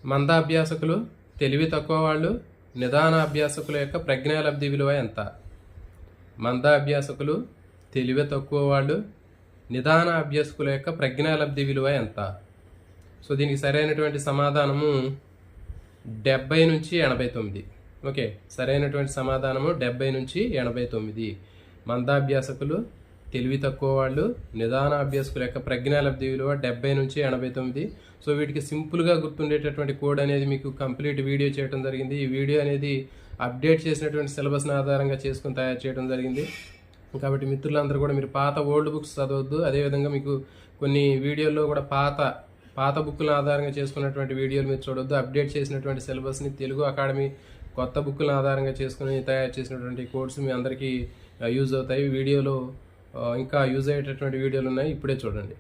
మందాభ్యాసకులు, తెలివి తక్కువ వాళ్ళు, నిదాన అభ్యాసకుల యొక్క ప్రజ్ఞాలబ్ధి విలువ ఎంత? మందాభ్యాసకులు, తెలివి తక్కువ వాళ్ళు, నిదాన అభ్యాసకుల యొక్క ప్రజ్ఞాలబ్ధి విలువ ఎంత? సో దీనికి సరైనటువంటి సమాధానము 70 నుంచి 89. ఓకే, సరైనటువంటి సమాధానము 70 నుంచి 89. మందాభ్యాసకులు, తెలివి తక్కువ వాళ్ళు, నిదాన అభ్యాసకుల యొక్క ప్రజ్ఞాలబ్ధి విలువ 70 నుంచి 89. సో వీటికి సింపుల్గా గుర్తుండేటటువంటి కోడ్ అనేది మీకు కంప్లీట్ వీడియో చేయడం జరిగింది. ఈ వీడియో అనేది అప్డేట్ చేసినటువంటి సిలబస్ని ఆధారంగా చేసుకుని తయారు చేయడం జరిగింది. కాబట్టి మిత్రులందరూ కూడా మీరు పాత ఓల్డ్ బుక్స్ చదవద్దు. అదేవిధంగా మీకు కొన్ని వీడియోల్లో కూడా పాత బుక్కులను ఆధారంగా చేసుకున్నటువంటి వీడియోలు మీరు చూడొద్దు. అప్డేట్ చేసినటువంటి సిలబస్ని తెలుగు అకాడమీ కొత్త బుక్కులను ఆధారంగా చేసుకుని తయారు చేసినటువంటి కోడ్స్ మీ అందరికీ యూజ్ అవుతాయి. వీడియోలో ఇంకా యూజ్ అయ్యేటటువంటి వీడియోలు ఉన్నాయి, ఇప్పుడే చూడండి.